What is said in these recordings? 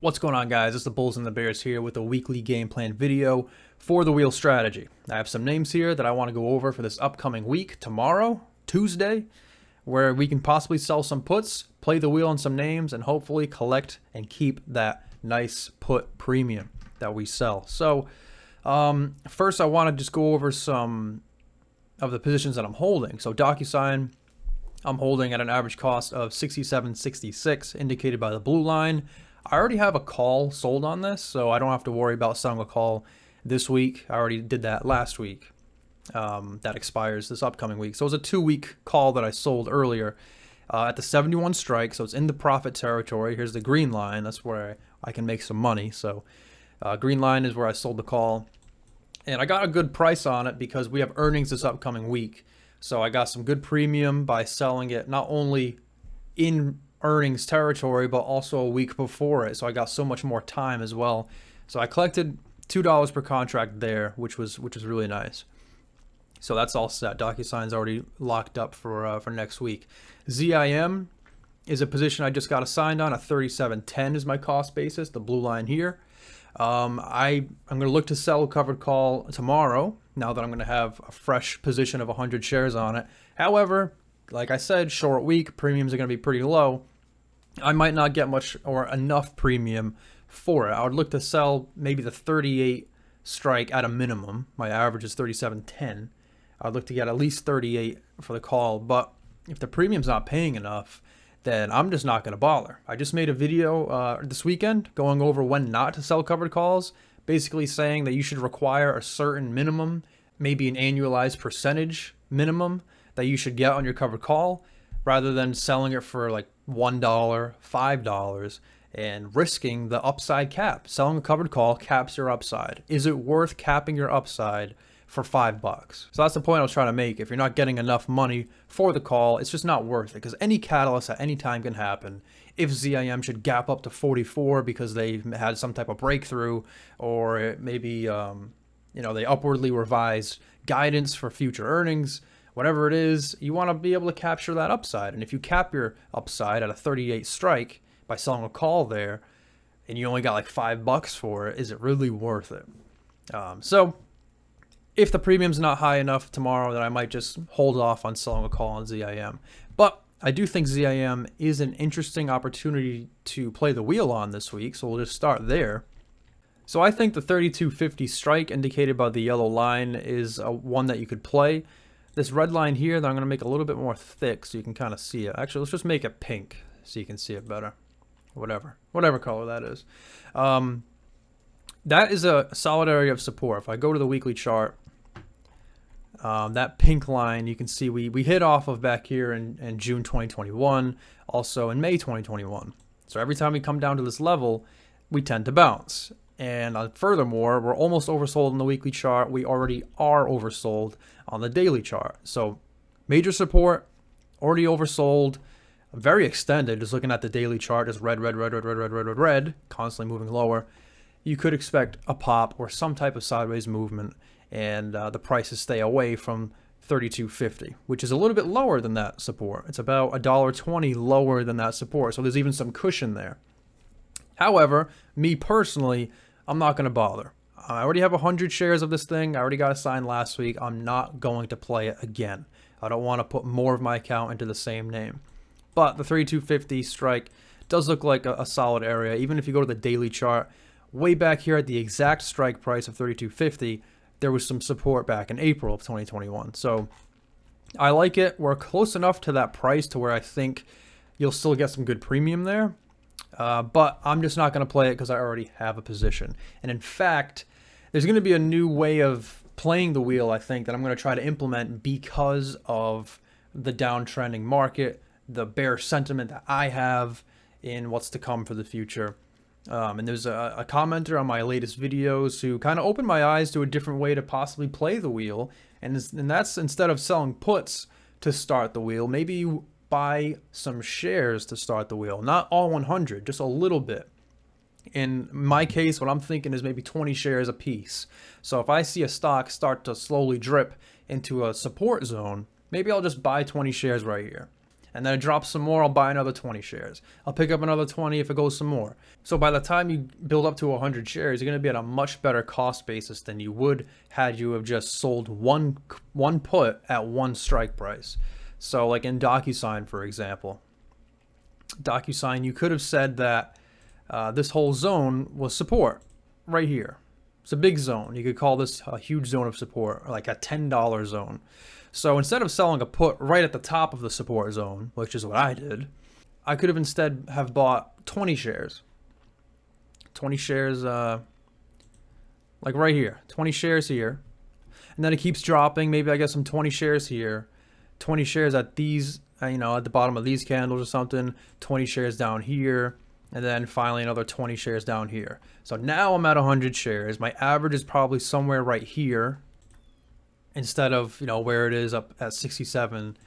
What's going on, guys? It's the Bulls and the Bears here with a weekly game plan video for the wheel strategy. I have some names here that I want to go over for this upcoming week, tomorrow, Tuesday, where we can possibly sell some puts, play the wheel on some names, and hopefully collect and keep that nice put premium that we sell. So first I want to just go over some of the positions that I'm holding. So DocuSign, I'm holding at an average cost of 67.66, indicated by the blue line. I already have a call sold on this, so I don't have to worry about selling a call this week. I already did that last week. That expires this upcoming week. So it was a 2-week call that I sold earlier at the 71 strike, so it's in the profit territory. Here's the green line. That's where I can make some money. So green line is where I sold the call. And I got a good price on it because we have earnings this upcoming week. So I got some good premium by selling it not only in earnings territory, but also a week before it. So I got so much more time as well. So I collected $2 per contract there, which was really nice. So that's all set. DocuSign's already locked up for next week. ZIM is a position I just got assigned on. A 37.10 is my cost basis, the blue line here. I'm going to look to sell a covered call tomorrow, now that I'm going to have a fresh position of 100 shares on it. However, like I said, short week, premiums are going to be pretty low. I might not get much or enough premium for it. I would look to sell maybe the 38 strike at a minimum. My average is 37.10. I'd look to get at least 38 for the call, but if the premium's not paying enough, then I'm just not going to bother. I just made a video this weekend going over when not to sell covered calls, basically saying that you should require a certain minimum, maybe an annualized percentage minimum that you should get on your covered call, rather than selling it for like $1, $5, and risking the upside cap. Selling a covered call caps your upside. Is it worth capping your upside for $5? So that's the point I was trying to make. If you're not getting enough money for the call, it's just not worth it, because any catalyst at any time can happen. If ZIM should gap up to 44 because they had some type of breakthrough, or maybe they upwardly revised guidance for future earnings, whatever it is, you want to be able to capture that upside. And if you cap your upside at a 38 strike by selling a call there, and you only got like $5 for it, is it really worth it? So if the premium's not high enough tomorrow, then I might just hold off on selling a call on ZIM. But I do think ZIM is an interesting opportunity to play the wheel on this week, so we'll just start there. So I think the 32.50 strike indicated by the yellow line is one that you could play. This red line here that I'm going to make a little bit more thick so you can kind of see it. Actually, let's just make it pink so you can see it better. Whatever color that is. That is a solid area of support. If I go to the weekly chart, that pink line, you can see we hit off of back here in June 2021, also in May 2021. So every time we come down to this level, we tend to bounce. And furthermore, we're almost oversold on the weekly chart. We already are oversold on the daily chart. So major support, already oversold, very extended. Just looking at the daily chart, just red, constantly moving lower. You could expect a pop or some type of sideways movement, and the prices stay away from 32.50, which is a little bit lower than that support. It's about $1.20 lower than that support. So there's even some cushion there. However, me personally, I'm not going to bother. I already have 100 shares of this thing. I already got assigned last week. I'm not going to play it again. I don't want to put more of my account into the same name. But the 32.50 strike does look like a solid area. Even if you go to the daily chart, way back here at the exact strike price of 32.50, there was some support back in April of 2021. So I like it. We're close enough to that price to where I think you'll still get some good premium there. But I'm just not going to play it because I already have a position. And in fact, there's going to be a new way of playing the wheel, I think, that I'm going to try to implement because of the downtrending market, the bear sentiment that I have in what's to come for the future. And there's a commenter on my latest videos who kind of opened my eyes to a different way to possibly play the wheel. And that's, instead of selling puts to start the wheel, maybe you buy some shares to start the wheel. Not all 100, just a little bit. In my case, what I'm thinking is maybe 20 shares a piece. So if I see a stock start to slowly drip into a support zone, maybe I'll just buy 20 shares right here. And then it drops some more, I'll buy another 20 shares. I'll pick up another 20 if it goes some more. So by the time you build up to 100 shares, you're going to be at a much better cost basis than you would had you have just sold one put at one strike price. So like in DocuSign, for example, DocuSign, you could have said that this whole zone was support right here. It's a big zone. You could call this a huge zone of support, or like a $10 zone. So instead of selling a put right at the top of the support zone, which is what I did, I could have instead have bought 20 shares. 20 shares, like right here. 20 shares here. And then it keeps dropping. Maybe I get some 20 shares here. 20 shares at these, at the bottom of these candles or something. 20 shares down here. And then finally another 20 shares down here. So now I'm at 100 shares. My average is probably somewhere right here, instead of, where it is up at 67,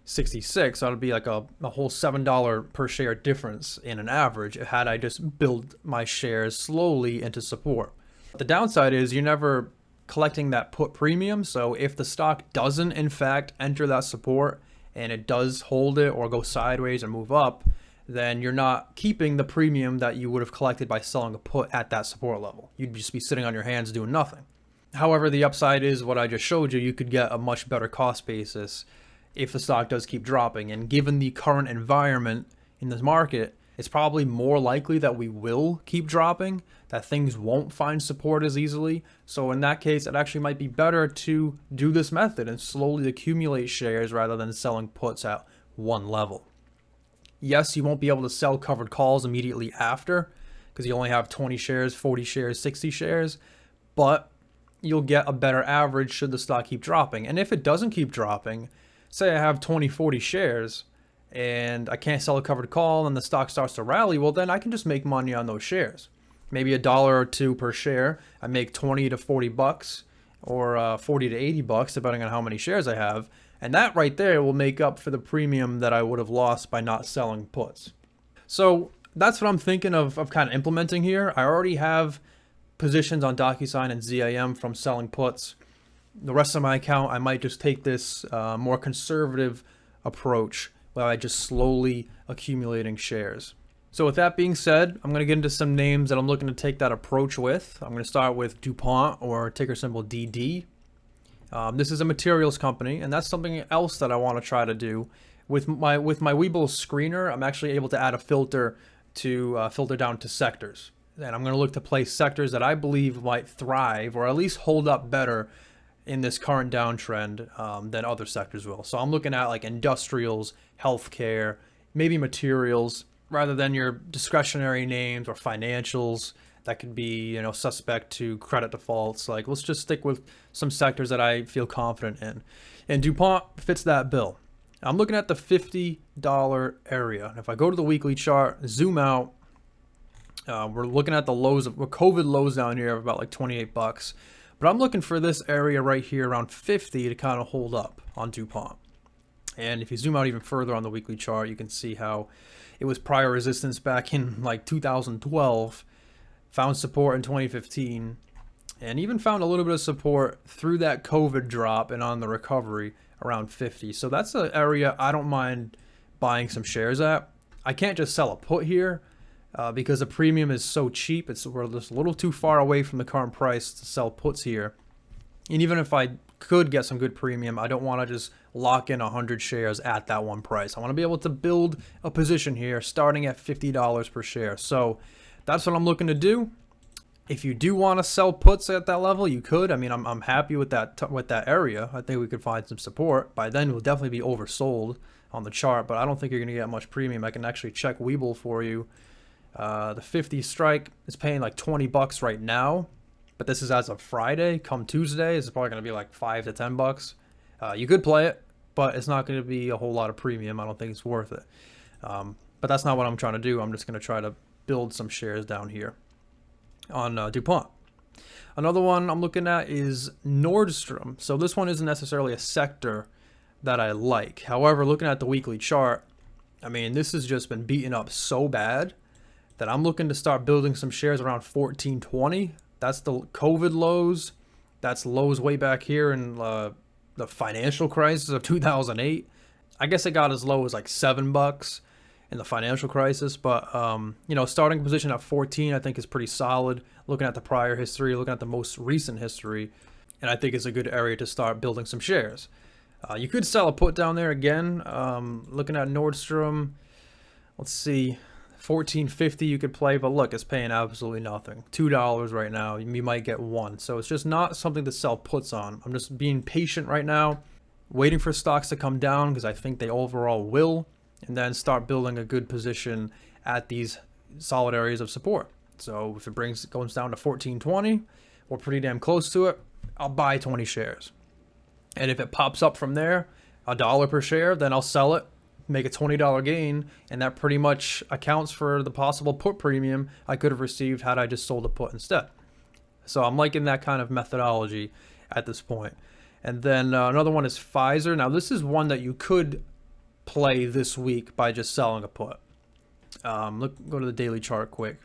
66. So it'll be like a whole $7 per share difference in an average had I just built my shares slowly into support. The downside is you're never collecting that put premium. So if the stock doesn't in fact enter that support and it does hold it or go sideways or move up, then you're not keeping the premium that you would have collected by selling a put at that support level. You'd just be sitting on your hands doing nothing. However, the upside is what I just showed you. You could get a much better cost basis if the stock does keep dropping. And given the current environment in this market, it's probably more likely that we will keep dropping, that things won't find support as easily. So in that case, it actually might be better to do this method and slowly accumulate shares rather than selling puts at one level. Yes, you won't be able to sell covered calls immediately after because you only have 20 shares, 40 shares, 60 shares, but you'll get a better average should the stock keep dropping. And if it doesn't keep dropping, say I have 20, 40 shares and I can't sell a covered call and the stock starts to rally, well, then I can just make money on those shares. Maybe $1 or $2 per share. I make 20 to 40 bucks or 40 to 80 bucks, depending on how many shares I have. And that right there will make up for the premium that I would have lost by not selling puts. So that's what I'm thinking of kind of implementing here. I already have positions on DocuSign and ZIM from selling puts. The rest of my account, I might just take this more conservative approach where I just slowly accumulating shares. So with that being said, I'm going to get into some names that I'm looking to take that approach with. I'm going to start with DuPont, or ticker symbol DD. This is a materials company, and that's something else that I want to try to do. With my Webull screener, I'm actually able to add a filter to filter down to sectors. And I'm going to look to place sectors that I believe might thrive or at least hold up better in this current downtrend than other sectors will. So I'm looking at like industrials, healthcare, maybe materials, rather than your discretionary names or financials that could be, suspect to credit defaults. Like, let's just stick with some sectors that I feel confident in. And DuPont fits that bill. I'm looking at the $50 area. If I go to the weekly chart, zoom out, we're looking at the lows of COVID lows down here of about like 28 bucks. But I'm looking for this area right here around 50 to kind of hold up on DuPont. And if you zoom out even further on the weekly chart, you can see how it was prior resistance back in like 2012, found support in 2015, and even found a little bit of support through that COVID drop and on the recovery around 50. So that's an area I don't mind buying some shares at. I can't just sell a put here because the premium is so cheap. We're just a little too far away from the current price to sell puts here. And even if I could get some good premium, I don't want to just lock in 100 shares at that one price. I want to be able to build a position here starting at $50 per share. So that's what I'm looking to do. If you do want to sell puts at that level, you could. I mean, I'm happy with that area. I think we could find some support. By then, we'll definitely be oversold on the chart, but I don't think you're going to get much premium. I can actually check Webull for you. The 50 strike is paying like 20 bucks right now, but this is as of Friday. Come Tuesday, it's probably going to be like 5 to 10 bucks. You could play it, but it's not going to be a whole lot of premium. I don't think it's worth it. But that's not what I'm trying to do. I'm just going to try to build some shares down here on DuPont. Another one I'm looking at is Nordstrom. So this one isn't necessarily a sector that I like. However, looking at the weekly chart, I mean, this has just been beaten up so bad that I'm looking to start building some shares around 1420. That's the COVID lows. That's lows way back here in the financial crisis of 2008. I guess it got as low as like $7 in the financial crisis, but you know, starting position at 14 I think is pretty solid, looking at the prior history, looking at the most recent history, and I think it's a good area to start building some shares. You could sell a put down there again. Looking at Nordstrom, let's see, 14.50 you could play, but look, it's paying absolutely nothing. $2 right now, you might get one. So it's just not something to sell puts on. I'm just being patient right now, waiting for stocks to come down because I think they overall will, and then start building a good position at these solid areas of support. So if it goes down to 14.20, we're pretty damn close to it, I'll buy 20 shares. And if it pops up from there, $1 per share, then I'll sell it, make a $20 gain, and that pretty much accounts for the possible put premium I could have received had I just sold a put instead. So I'm liking that kind of methodology at this point. And then another one is Pfizer. Now this is one that you could play this week by just selling a put. Go to the daily chart quick.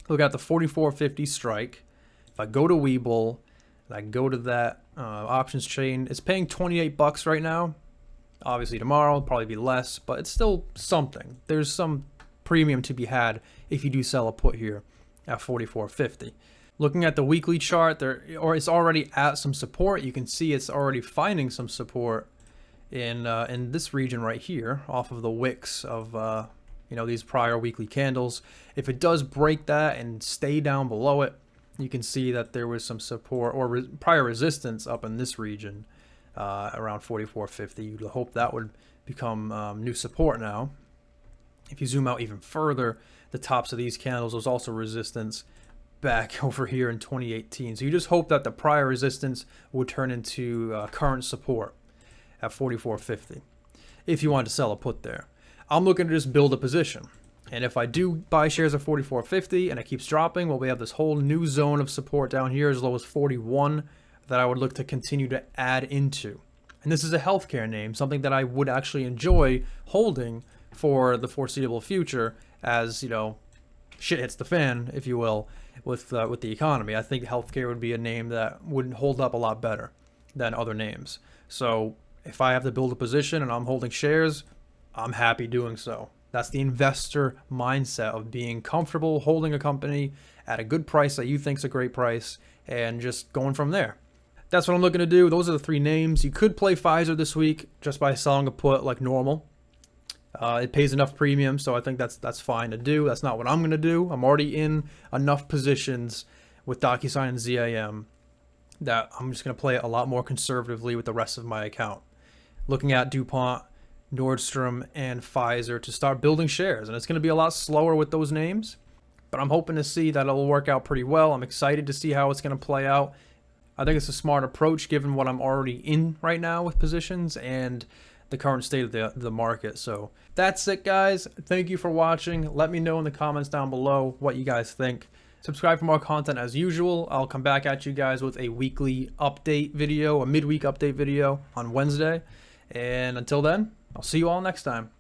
Look at the 44.50 strike. If I go to Webull and I go to that options chain, it's paying $28 right now. Obviously tomorrow it'll probably be less, but it's still something. There's some premium to be had if you do sell a put here at 44.50. Looking at the weekly chart, it's already at some support. You can see it's already finding some support in this region right here, off of the wicks of you know, these prior weekly candles. If it does break that and stay down below it, you can see that there was some support or prior resistance up in this region around 44.50. You'd hope that would become new support now. If you zoom out even further, the tops of these candles, there's also resistance back over here in 2018. So you just hope that the prior resistance would turn into current support at 44.50 if you want to sell a put there. I'm looking to just build a position. And if I do buy shares at 44.50 and it keeps dropping, well, we have this whole new zone of support down here as low as 41 that I would look to continue to add into. And this is a healthcare name, something that I would actually enjoy holding for the foreseeable future as, you know, shit hits the fan, if you will, with the economy. I think healthcare would be a name that would hold up a lot better than other names. So if I have to build a position and I'm holding shares, I'm happy doing so. That's the investor mindset of being comfortable holding a company at a good price that you think is a great price and just going from there. That's what I'm looking to do. Those are the three names. You could play Pfizer this week just by selling a put like normal. It pays enough premium, so I think that's fine to do. That's not what I'm going to do. I'm already in enough positions with DocuSign and ZAM that I'm just going to play it a lot more conservatively with the rest of my account. Looking at DuPont, Nordstrom, and Pfizer to start building shares. And it's going to be a lot slower with those names, but I'm hoping to see that it'll work out pretty well. I'm excited to see how it's going to play out. I think it's a smart approach given what I'm already in right now with positions and the current state of the market. So that's it, guys. Thank you for watching. Let me know in the comments down below what you guys think. Subscribe for more content as usual. I'll come back at you guys with a weekly update video, a midweek update video on Wednesday. And until then, I'll see you all next time.